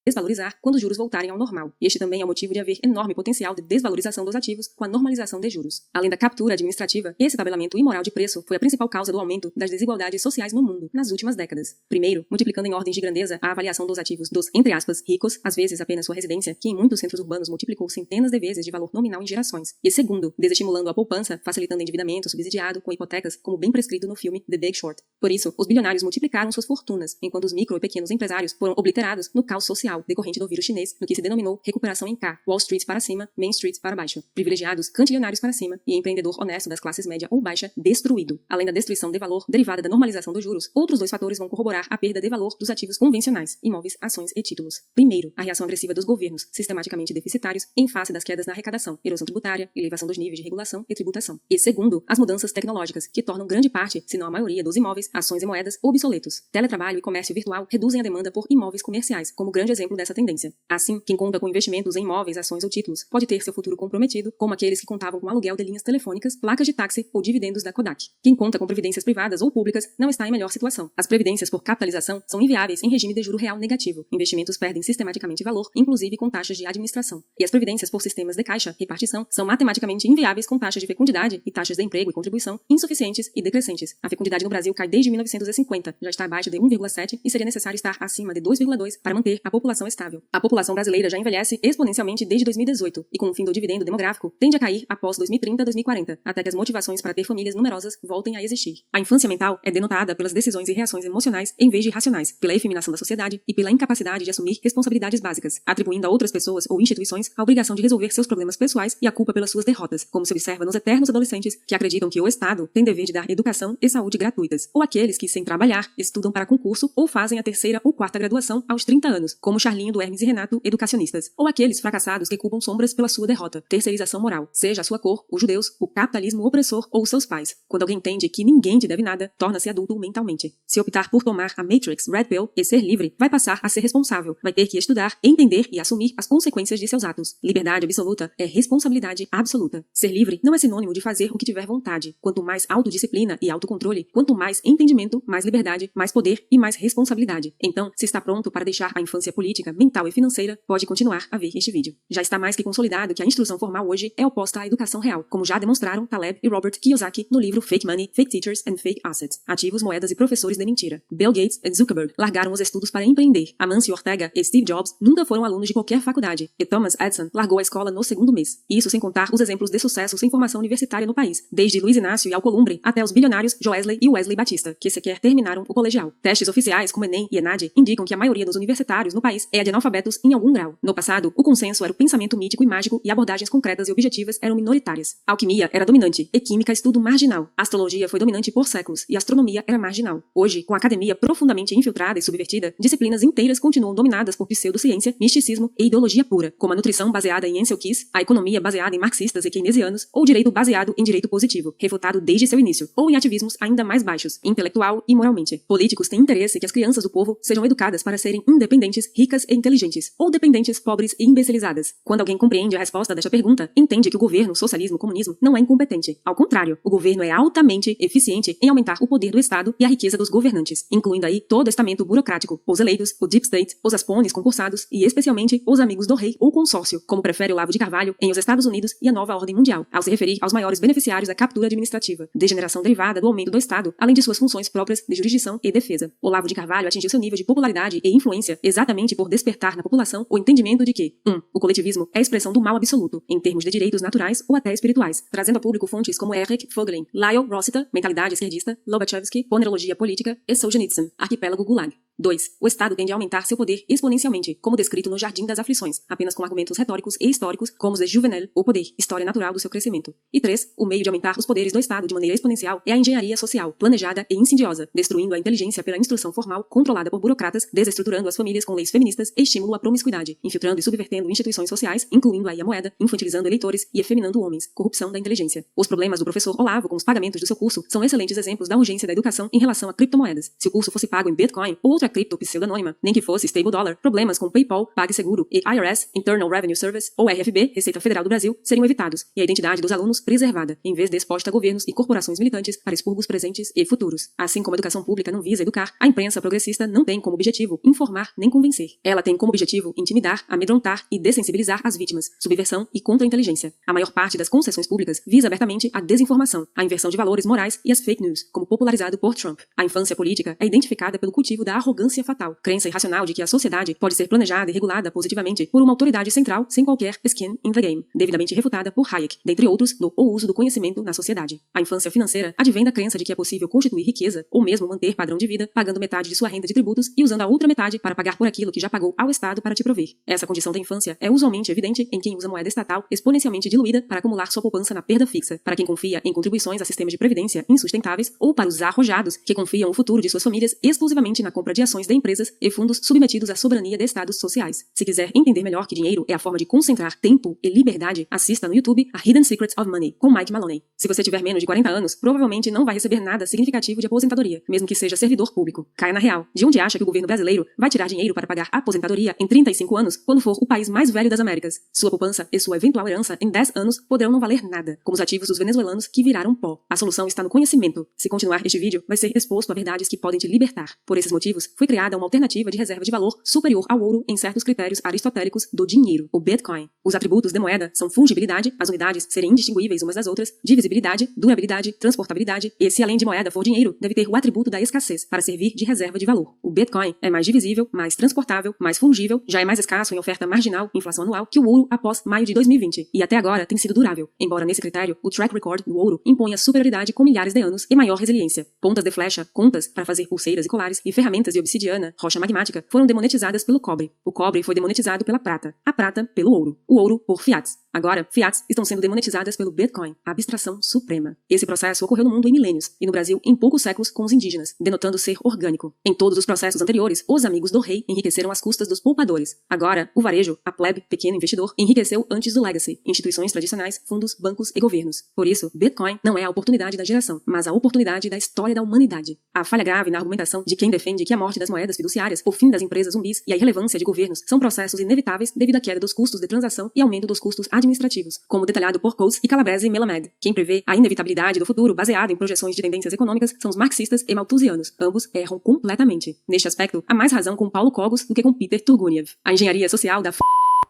desvalorizar quando os juros voltarem ao normal. E este também é o motivo de haver enorme potencial de desvalorização dos ativos com a normalização de juros. Além da captura administrativa, esse tabelamento imoral de preço foi a principal causa do aumento das desigualdades sociais no mundo nas últimas décadas. Primeiro, multiplicando em ordens de grandeza a avaliação dos ativos dos, entre aspas, ricos, às vezes apenas sua residência, que em muitos centros urbanos multiplicou centenas de vezes de valor nominal em gerações. E segundo, desestimulando a poupança, facilitando endividamento subsidiado com hipotecas, como bem prescrito no filme The Big Short. Por isso, os bilionários multiplicaram suas fortunas, enquanto os micro e pequenos empresários foram obliterados no caos social decorrente do vírus chinês, no que se denominou recuperação em K, Wall Street para cima, Main Street para baixo, privilegiados cantilionários para cima e empreendedor honesto das classes média ou baixa destruído. Além da destruição de valor derivada da normalização dos juros, outros dois fatores vão corroborar a perda de valor dos ativos convencionais, imóveis, ações e títulos. Primeiro, a reação agressiva dos governos, sistematicamente deficitários, em face das quedas na arrecadação, erosão tributária, elevação dos níveis de regulação e tributação. E segundo, as mudanças tecnológicas, que tornam grande parte, se não a maioria, dos imóveis, ações e moedas obsoletos. Teletrabalho e comércio virtual reduzem a demanda por imóveis comerciais, como grande exemplo dessa tendência. Assim, quem conta com investimentos em imóveis, ações ou títulos pode ter seu futuro comprometido, como aqueles que contavam com aluguel de linhas telefônicas, placas de táxi ou dividendos da Kodak. Quem conta com previdências privadas ou públicas não está em melhor situação. As previdências por capitalização são inviáveis em regime de juro real negativo. Investimentos perdem sistematicamente valor, inclusive com taxas de administração. E as previdências por sistemas de caixa, repartição, são matematicamente inviáveis com taxas de fecundidade e taxas de emprego e contribuição insuficientes e decrescentes. A fecundidade no Brasil cai desde 1950, já está abaixo de 1,7 e seria necessário estar acima de 2,2 para manter a população estável. A população brasileira já envelhece exponencialmente desde 2018 e com o fim do dividendo demográfico tende a cair após 2030-2040, até que as motivações para ter famílias numerosas voltem a existir. A infância mental é denotada pelas decisões e reações emocionais em vez de racionais, pela efeminação da sociedade e pela incapacidade de assumir responsabilidades básicas, atribuindo a outras pessoas ou instituições a obrigação de resolver seus problemas pessoais e a culpa pelas suas derrotas, como se observa nos eternos adolescentes que acreditam que o Estado tem dever de dar educação e saúde gratuitas, ou aqueles que, sem trabalhar, estudam para concurso ou fazem a terceira ou quarta graduação aos 30 anos, como Charlinho do Hermes e Renato, educacionistas, ou aqueles fracassados que culpam sombras pela sua derrota, terceirização moral, seja a sua cor, os judeus, o capitalismo opressor ou os seus pais. Quando alguém entende que ninguém te deve nada, torna-se adulto mentalmente. Se optar por tomar a Matrix Red Pill e ser livre, vai passar a ser responsável, vai ter que estudar, entender e assumir as consequências de seus atos. Liberdade absoluta é responsabilidade absoluta. Ser livre não é sinônimo de fazer o que tiver vontade. Quanto mais autodisciplina e autocontrole, quanto mais entendimento, mais liberdade, mais poder e mais responsabilidade. Então, se está pronto para deixar a infância política, mental e financeira, pode continuar a ver este vídeo. Já está mais que consolidado que a instrução formal hoje é oposta à educação real, como já demonstraram Taleb e Robert Kiyosaki no livro Fake Money, Fake Teachers and Fake Assets. Ativos, moedas e professores de mentira. Bill Gates e Zuckerberg largaram os estudos para empreender. Amancio Ortega e Steve Jobs nunca foram alunos de qualquer faculdade. E Thomas Edison largou a escola no segundo mês. Isso sem contar os exemplos de sucesso sem formação universitária no país, desde Luiz Inácio e Alcolumbre até os bilionários Joesley e Wesley Batista, que sequer terminaram o colegial. Testes oficiais como Enem e ENAD indicam que a maioria dos universitários no país é de analfabetos em algum grau. No passado, o consenso era o pensamento mítico e mágico e abordagens concretas e objetivas eram minoritárias. Alquimia era dominante e química estudo marginal. Astrologia foi dominante por séculos e astronomia era marginal. Hoje, com a academia profundamente infiltrada e subvertida, disciplinas inteiras continuam dominadas por pseudociência, misticismo e ideologia pura, como a nutrição baseada em Ansel Keys, a economia baseada em marxistas e keynesianos, ou direito baseado em direito positivo, refutado desde seu início, ou em ativismos ainda mais baixos, intelectual e moralmente. Políticos têm interesse que as crianças do povo sejam educadas para serem independentes, ricas e inteligentes, ou dependentes, pobres e imbecilizadas. Quando alguém compreende a resposta desta pergunta, entende que o governo, socialismo, comunismo não é incompetente. Ao contrário, o governo é altamente eficiente em aumentar o poder do Estado e a riqueza dos governantes, incluindo aí todo o estamento burocrático, os eleitos, o deep state, os aspones concursados e especialmente os amigos do rei ou consórcio, como prefere Olavo de Carvalho em os Estados Unidos e a nova ordem mundial, ao se referir aos maiores beneficiários da captura administrativa, degeneração derivada do aumento do Estado, além de suas funções próprias de jurisdição e defesa. Olavo de Carvalho atingiu seu nível de popularidade e influência exatamente por despertar na população o entendimento de que 1. O coletivismo é a expressão do mal absoluto, em termos de direitos naturais ou até espirituais, trazendo ao público fontes como Erich Vogelin, Lyle Rossiter, mentalidade esquerdista, Lobachevsky, ponerologia política e Solzhenitsyn, arquipélago Gulag. 2. O Estado tende a aumentar seu poder exponencialmente, como descrito no Jardim das Aflições, apenas com argumentos retóricos e históricos, como os de Juvenal, o poder, história natural do seu crescimento. E 3. O meio de aumentar os poderes do Estado de maneira exponencial é a engenharia social, planejada e insidiosa, destruindo a inteligência pela instrução formal controlada por burocratas, desestruturando as famílias com leis feministas e estímulo à promiscuidade, infiltrando e subvertendo instituições sociais, incluindo aí a moeda, infantilizando eleitores e efeminando homens, corrupção da inteligência. Os problemas do professor Olavo com os pagamentos do seu curso são excelentes exemplos da urgência da educação em relação a criptomoedas. Se o curso fosse pago em Bitcoin ou outra própria cripto pseudonônima, nem que fosse stable dollar, problemas com PayPal, PagSeguro e IRS, Internal Revenue Service, ou RFB, Receita Federal do Brasil, seriam evitados e a identidade dos alunos preservada, em vez de exposta a governos e corporações militantes para expurgos presentes e futuros. Assim como a educação pública não visa educar, a imprensa progressista não tem como objetivo informar nem convencer. Ela tem como objetivo intimidar, amedrontar e dessensibilizar as vítimas, subversão e contra-inteligência. A maior parte das concessões públicas visa abertamente a desinformação, a inversão de valores morais e as fake news, como popularizado por Trump. A infância política é identificada pelo cultivo da arrogância fatal, crença irracional de que a sociedade pode ser planejada e regulada positivamente por uma autoridade central sem qualquer skin in the game, devidamente refutada por Hayek, dentre outros, no O uso do conhecimento na sociedade. A infância financeira advém da crença de que é possível constituir riqueza ou mesmo manter padrão de vida pagando metade de sua renda de tributos e usando a outra metade para pagar por aquilo que já pagou ao Estado para te prover. Essa condição da infância é usualmente evidente em quem usa moeda estatal exponencialmente diluída para acumular sua poupança na perda fixa, para quem confia em contribuições a sistemas de previdência insustentáveis ou para os arrojados que confiam o futuro de suas famílias exclusivamente na compra de ações de empresas e fundos submetidos à soberania de estados sociais. Se quiser entender melhor que dinheiro é a forma de concentrar tempo e liberdade, assista no YouTube a Hidden Secrets of Money, com Mike Maloney. Se você tiver menos de 40 anos, provavelmente não vai receber nada significativo de aposentadoria, mesmo que seja servidor público. Caia na real. De onde acha que o governo brasileiro vai tirar dinheiro para pagar aposentadoria em 35 anos, quando for o país mais velho das Américas? Sua poupança e sua eventual herança em 10 anos poderão não valer nada, como os ativos dos venezuelanos que viraram pó. A solução está no conhecimento. Se continuar este vídeo, vai ser exposto a verdades que podem te libertar. Por esses motivos, foi criada uma alternativa de reserva de valor superior ao ouro em certos critérios aristotélicos do dinheiro, o Bitcoin. Os atributos de moeda são fungibilidade, as unidades serem indistinguíveis umas das outras, divisibilidade, durabilidade, transportabilidade, e se além de moeda for dinheiro, deve ter o atributo da escassez para servir de reserva de valor. O Bitcoin é mais divisível, mais transportável, mais fungível, já é mais escasso em oferta marginal, inflação anual, que o ouro após maio de 2020, e até agora tem sido durável, embora nesse critério o track record do ouro imponha superioridade com milhares de anos e maior resiliência. Pontas de flecha, contas para fazer pulseiras e colares e ferramentas de obsidiana, rocha magmática, foram demonetizadas pelo cobre. O cobre foi demonetizado pela prata, a prata pelo ouro, o ouro por fiats. Agora, fiats estão sendo demonetizadas pelo Bitcoin, a abstração suprema. Esse processo ocorreu no mundo em milênios, e no Brasil em poucos séculos com os indígenas, denotando ser orgânico. Em todos os processos anteriores, os amigos do rei enriqueceram às custas dos poupadores. Agora, o varejo, a plebe, pequeno investidor, enriqueceu antes do legacy, instituições tradicionais, fundos, bancos e governos. Por isso, Bitcoin não é a oportunidade da geração, mas a oportunidade da história da humanidade. A falha grave na argumentação de quem defende que a morte das moedas fiduciárias, o fim das empresas zumbis e a irrelevância de governos são processos inevitáveis devido à queda dos custos de transação e aumento dos custos administrativos, como detalhado por Coase e Calabrese e Melamed. Quem prevê a inevitabilidade do futuro baseado em projeções de tendências econômicas são os marxistas e malthusianos. Ambos erram completamente. Neste aspecto, há mais razão com Paulo Cogos do que com Peter Turguniev. A engenharia social da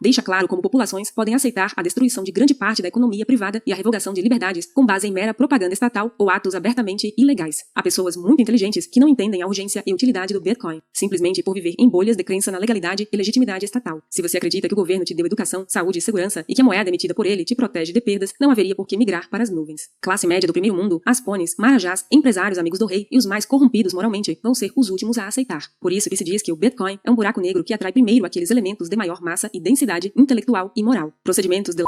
deixa claro como populações podem aceitar a destruição de grande parte da economia privada e a revogação de liberdades com base em mera propaganda estatal ou atos abertamente ilegais. Há pessoas muito inteligentes que não entendem a urgência e utilidade do Bitcoin, simplesmente por viver em bolhas de crença na legalidade e legitimidade estatal. Se você acredita que o governo te deu educação, saúde e segurança e que a moeda emitida por ele te protege de perdas, não haveria por que migrar para as nuvens. Classe média do primeiro mundo, aspones, marajás, empresários amigos do rei e os mais corrompidos moralmente vão ser os últimos a aceitar. Por isso que se diz que o Bitcoin é um buraco negro que atrai primeiro aqueles elementos de maior massa e densidade intelectual e moral. Procedimentos de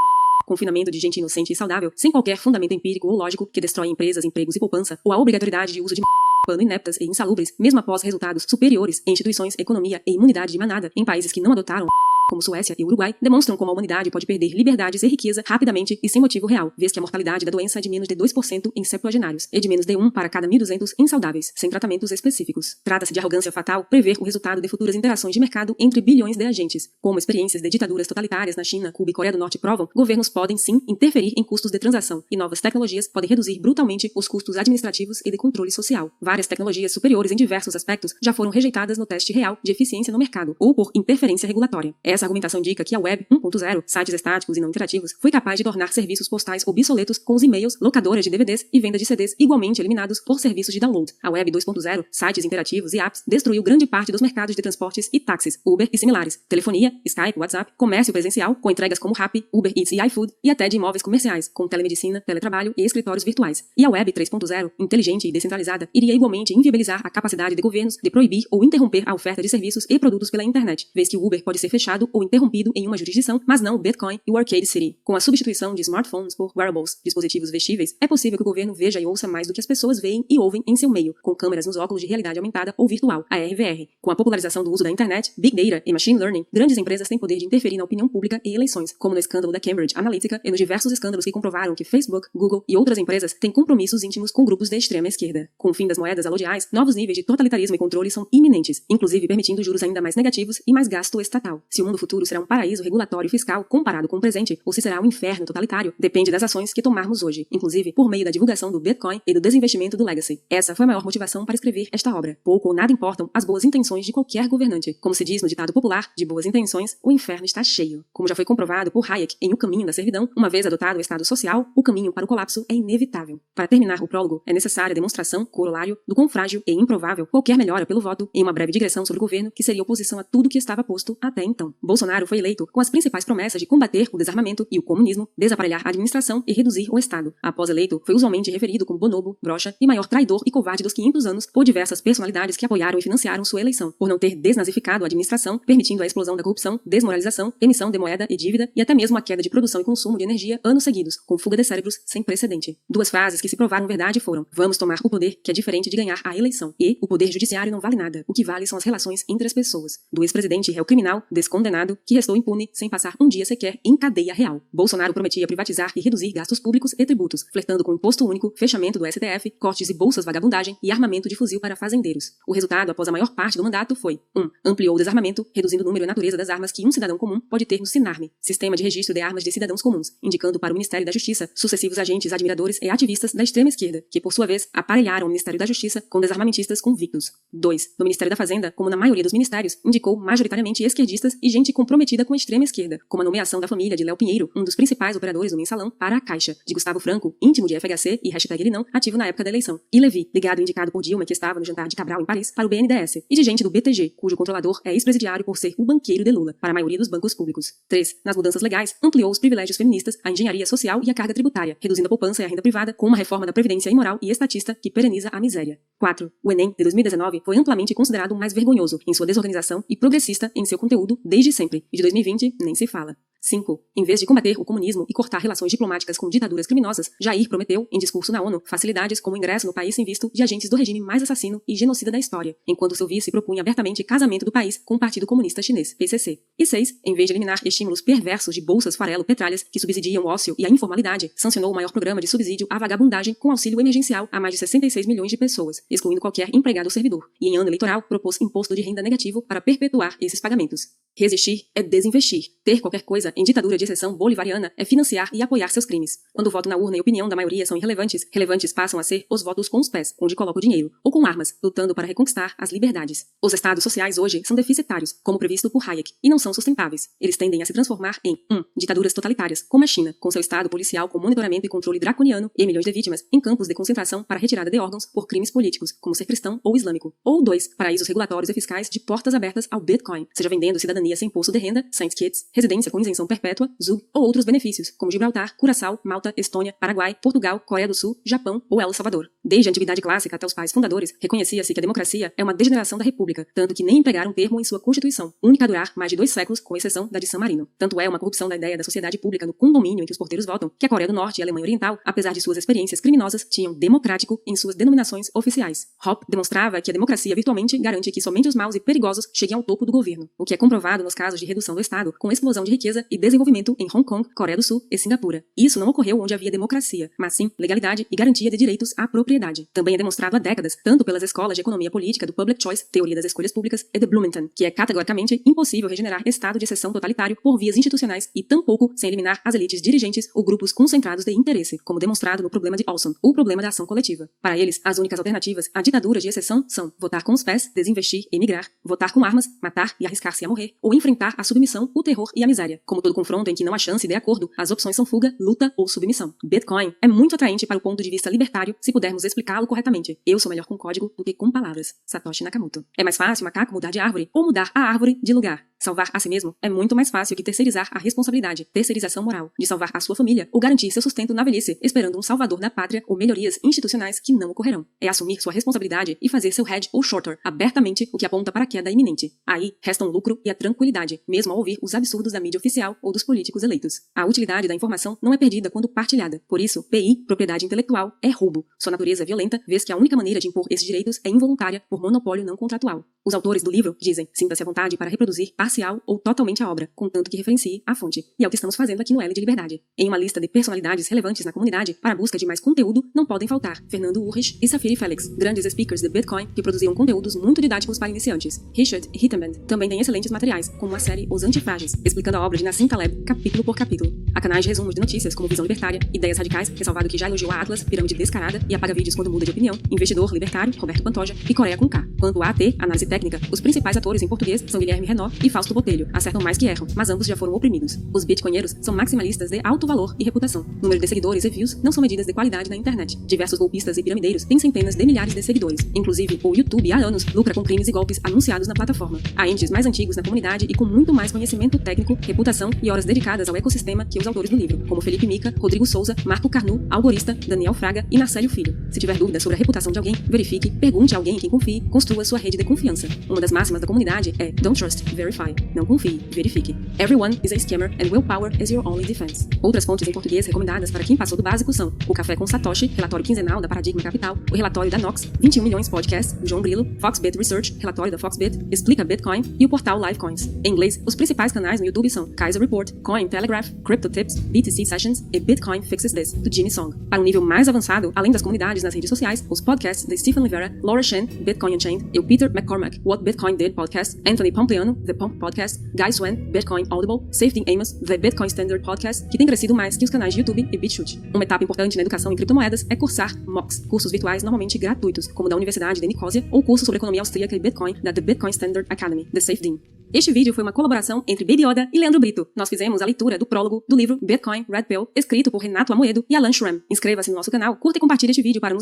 confinamento de gente inocente e saudável, sem qualquer fundamento empírico ou lógico que destrói empresas, empregos e poupança, ou a obrigatoriedade de uso de pano ineptas e insalubres, mesmo após resultados superiores em instituições, economia e imunidade de manada, em países que não adotaram como Suécia e Uruguai, demonstram como a humanidade pode perder liberdades e riqueza rapidamente e sem motivo real, vez que a mortalidade da doença é de menos de 2% em septuagenários e de menos de 1 para cada 1.200 insaudáveis, sem tratamentos específicos. Trata-se de arrogância fatal prever o resultado de futuras interações de mercado entre bilhões de agentes. Como experiências de ditaduras totalitárias na China, Cuba e Coreia do Norte provam, governos podem sim interferir em custos de transação e novas tecnologias podem reduzir brutalmente os custos administrativos e de controle social. Várias tecnologias superiores em diversos aspectos já foram rejeitadas no teste real de eficiência no mercado ou por interferência regulatória. Essa argumentação indica que a Web 1.0, sites estáticos e não interativos, foi capaz de tornar serviços postais obsoletos com os e-mails, locadoras de DVDs e venda de CDs igualmente eliminados por serviços de download. A Web 2.0, sites interativos e apps, destruiu grande parte dos mercados de transportes e táxis, Uber e similares, telefonia, Skype, WhatsApp, comércio presencial, com entregas como Rappi, Uber Eats e iFood, e até de imóveis comerciais, com telemedicina, teletrabalho e escritórios virtuais. E a Web 3.0, inteligente e descentralizada, iria igualmente inviabilizar a capacidade de governos de proibir ou interromper a oferta de serviços e produtos pela internet, vez que o Uber pode ser fechado parado ou interrompido em uma jurisdição, mas não o Bitcoin e o Arcade City. Com a substituição de smartphones por wearables, dispositivos vestíveis, é possível que o governo veja e ouça mais do que as pessoas veem e ouvem em seu meio, com câmeras nos óculos de realidade aumentada ou virtual, ARVR. Com a popularização do uso da internet, Big Data e Machine Learning, grandes empresas têm poder de interferir na opinião pública e eleições, como no escândalo da Cambridge Analytica e nos diversos escândalos que comprovaram que Facebook, Google e outras empresas têm compromissos íntimos com grupos de extrema esquerda. Com o fim das moedas alodiais, novos níveis de totalitarismo e controle são iminentes, inclusive permitindo juros ainda mais negativos e mais gasto estatal. Se o mundo futuro será um paraíso regulatório e fiscal comparado com o presente, ou se será um inferno totalitário, depende das ações que tomarmos hoje, inclusive por meio da divulgação do Bitcoin e do desinvestimento do Legacy. Essa foi a maior motivação para escrever esta obra. Pouco ou nada importam as boas intenções de qualquer governante. Como se diz no ditado popular, de boas intenções, o inferno está cheio. Como já foi comprovado por Hayek em O Caminho da Servidão, uma vez adotado o estado social, o caminho para o colapso é inevitável. Para terminar o prólogo, é necessária a demonstração, corolário, do quão frágil e improvável qualquer melhora pelo voto em uma breve digressão sobre o governo que seria oposição a tudo que estava posto até então. Bolsonaro foi eleito com as principais promessas de combater o desarmamento e o comunismo, desaparelhar a administração e reduzir o Estado. Após eleito, foi usualmente referido como bonobo, broxa e maior traidor e covarde dos 500 anos por diversas personalidades que apoiaram e financiaram sua eleição, por não ter desnazificado a administração, permitindo a explosão da corrupção, desmoralização, emissão de moeda e dívida e até mesmo a queda de produção e consumo de energia anos seguidos, com fuga de cérebros sem precedente. Duas frases que se provaram verdade foram: vamos tomar o poder, que é diferente de ganhar a eleição, e o poder judiciário não vale nada, o que vale são as relações entre as pessoas. Do ex-presidente réu criminal, descondenado, que restou impune sem passar um dia sequer em cadeia real. Bolsonaro prometia privatizar e reduzir gastos públicos e tributos, flertando com imposto único, fechamento do STF, cortes e bolsas vagabundagem e armamento de fuzil para fazendeiros. O resultado, após a maior parte do mandato, foi 1. Ampliou o desarmamento, reduzindo o número e natureza das armas que um cidadão comum pode ter no SINARME, Sistema de Registro de Armas de Cidadãos Comuns, indicando para o Ministério da Justiça sucessivos agentes, admiradores e ativistas da extrema esquerda, que por sua vez aparelharam o Ministério da Justiça com desarmamentistas convictos. 2. No Ministério da Fazenda, como na maioria dos ministérios, indicou majoritariamente esquerdistas e gente comprometida com a extrema esquerda, como a nomeação da família de Léo Pinheiro, um dos principais operadores do Mensalão, para a Caixa, de Gustavo Franco, íntimo de FHC e hashtag ele não, ativo na época da eleição, e Levi, ligado e indicado por Dilma, que estava no jantar de Cabral em Paris, para o BNDES, e de gente do BTG, cujo controlador é ex-presidiário por ser o banqueiro de Lula, para a maioria dos bancos públicos. 3. Nas mudanças legais, ampliou os privilégios feministas, a engenharia social e a carga tributária, reduzindo a poupança e a renda privada, com uma reforma da Previdência imoral e estatista que pereniza a miséria. 4. O Enem de 2019 foi amplamente considerado o mais vergonhoso em sua desorganização e progressista em seu conteúdo desde sempre, e de 2020 nem se fala. 5. Em vez de combater o comunismo e cortar relações diplomáticas com ditaduras criminosas, Jair prometeu, em discurso na ONU, facilidades como o ingresso no país sem visto de agentes do regime mais assassino e genocida da história, enquanto seu vice propunha abertamente casamento do país com o Partido Comunista Chinês, PCC. E 6. Em vez de eliminar estímulos perversos de bolsas farelo-petralhas que subsidiam o ócio e a informalidade, sancionou o maior programa de subsídio à vagabundagem com auxílio emergencial a mais de 66 milhões de pessoas, excluindo qualquer empregado ou servidor, e em ano eleitoral propôs imposto de renda negativo para perpetuar esses pagamentos. Resistir é desinvestir. Ter qualquer coisa em ditadura de exceção bolivariana é financiar e apoiar seus crimes. Quando o voto na urna e a opinião da maioria são irrelevantes, relevantes passam a ser os votos com os pés, onde coloca o dinheiro, ou com armas, lutando para reconquistar as liberdades. Os estados sociais hoje são deficitários, como previsto por Hayek, e não são sustentáveis. Eles tendem a se transformar em 1. Ditaduras totalitárias, como a China, com seu estado policial com monitoramento e controle draconiano e milhões de vítimas em campos de concentração para retirada de órgãos por crimes políticos, como ser cristão ou islâmico. Ou 2. Paraísos regulatórios e fiscais de portas abertas ao Bitcoin, seja vendendo cidadania sem imposto de renda, Saints Kits, residência com isenção perpétua, ZUG ou outros benefícios, como Gibraltar, Curaçao, Malta, Estônia, Paraguai, Portugal, Coreia do Sul, Japão ou El Salvador. Desde a antiguidade clássica até os pais fundadores, reconhecia-se que a democracia é uma degeneração da república, tanto que nem empregaram termo em sua Constituição, única a durar mais de 2 séculos, com exceção da de San Marino. Tanto é uma corrupção da ideia da sociedade pública no condomínio em que os porteiros votam, que a Coreia do Norte e a Alemanha Oriental, apesar de suas experiências criminosas, tinham democrático em suas denominações oficiais. Hoppe demonstrava que a democracia virtualmente garante que somente os maus e perigosos cheguem ao topo do governo, o que é comprovado nos casos de redução do Estado, com explosão de riqueza e desenvolvimento em Hong Kong, Coreia do Sul e Singapura. Isso não ocorreu onde havia democracia, mas sim legalidade e garantia de direitos à propriedade. Também é demonstrado há décadas, tanto pelas escolas de economia política do Public Choice, Teoria das Escolhas Públicas, e de Bloomington, que é categoricamente impossível regenerar estado de exceção totalitário por vias institucionais e tampouco sem eliminar as elites dirigentes ou grupos concentrados de interesse, como demonstrado no problema de Olson, o problema da ação coletiva. Para eles, as únicas alternativas à ditadura de exceção são votar com os pés, desinvestir, emigrar, votar com armas, matar e arriscar-se a morrer, ou enfrentar a submissão, o terror e a miséria. Como todo confronto em que não há chance de acordo, as opções são fuga, luta ou submissão. Bitcoin é muito atraente para o ponto de vista libertário se pudermos explicá-lo corretamente. Eu sou melhor com código do que com palavras. Satoshi Nakamoto. É mais fácil, macaco, mudar de árvore ou mudar a árvore de lugar. Salvar a si mesmo é muito mais fácil que terceirizar a responsabilidade, terceirização moral, de salvar a sua família ou garantir seu sustento na velhice, esperando um salvador da pátria ou melhorias institucionais que não ocorrerão. É assumir sua responsabilidade e fazer seu hedge ou shorter abertamente, o que aponta para a queda iminente. Aí restam o lucro e a tranquilidade, mesmo ao ouvir os absurdos da mídia oficial ou dos políticos eleitos. A utilidade da informação não é perdida quando partilhada. Por isso, PI, propriedade intelectual, é roubo. Sua natureza violenta, vez que a única maneira de impor esses direitos é involuntária por monopólio não contratual. Os autores do livro dizem, sinta-se à vontade para reproduzir parcial ou totalmente a obra, contanto que referencie a fonte. E é o que estamos fazendo aqui no L de Liberdade. Em uma lista de personalidades relevantes na comunidade, para a busca de mais conteúdo, não podem faltar Fernando Urrich e Safiri Felix, grandes speakers de Bitcoin que produziam conteúdos muito didáticos para iniciantes. Richard Hittenband também tem excelentes materiais, como a série Os Antifrágeis, explicando a obra de Nassim Taleb capítulo por capítulo. Há canais de resumos de notícias como Visão Libertária, Ideias Radicais, ressalvado que já elogiou a Atlas, Pirâmide Descarada e apaga vídeos quando muda de opinião, Investidor Libertário, Roberto Pantoja e Coreia com K. Quanto a AT, Análise Técnica, os principais atores em português são Guilherme Renault e Fausto Botelho. Acertam mais que erram, mas ambos já foram oprimidos. Os bitcoinheiros são maximalistas de alto valor e reputação. Número de seguidores e views não são medidas de qualidade na internet. Diversos golpistas e piramideiros têm centenas de milhares de seguidores. Inclusive, o YouTube há anos lucra com crimes e golpes anunciados na plataforma. Há entes mais antigos na comunidade e com muito mais conhecimento técnico, reputação e horas dedicadas ao ecossistema que os autores do livro, como Felipe Mica, Rodrigo Souza, Marco Carnu, Algorista, Daniel Fraga e Narcélio Filho. Se tiver dúvidas sobre a reputação de alguém, verifique, pergunte a alguém em quem confie, construa sua rede de confiança. Uma das máximas da comunidade é Don't trust, verify. Não confie, verifique. Everyone is a scammer and willpower is your only defense. Outras fontes em português recomendadas para quem passou do básico são O Café com Satoshi, relatório quinzenal da Paradigma Capital, o relatório da Nox, 21 milhões podcast, João Grilo, Foxbit Research, relatório da Foxbit, Explica Bitcoin e o portal Livecoins. Em inglês, os principais canais no YouTube são Kaiser Report, Coin Telegraph, Crypto Tips, BTC Sessions e Bitcoin Fixes This, do Jimmy Song. Para um nível mais avançado, além das comunidades nas redes sociais, os podcasts de Stephen Livera, Laura Shen, Bitcoin Unchained e o Peter McCormack, What Bitcoin Did Podcast, Anthony Pompliano, The Pomp Podcast, Guy Swen, Bitcoin Audible, Safety Amos, The Bitcoin Standard Podcast, que tem crescido mais que os canais de YouTube e BitChute. Uma etapa importante na educação em criptomoedas é cursar MOOCs, cursos virtuais normalmente gratuitos, como da Universidade de Nicósia ou curso sobre economia austríaca e Bitcoin da The Bitcoin Standard Academy, The SafeDin. Este vídeo foi uma colaboração entre Baby Yoda e Leandro Brito. Nós fizemos a leitura do prólogo do livro Bitcoin Red Pill, escrito por Renato Amoedo e Alan Schramm. Inscreva-se no nosso canal, curta e compartilhe este vídeo para nos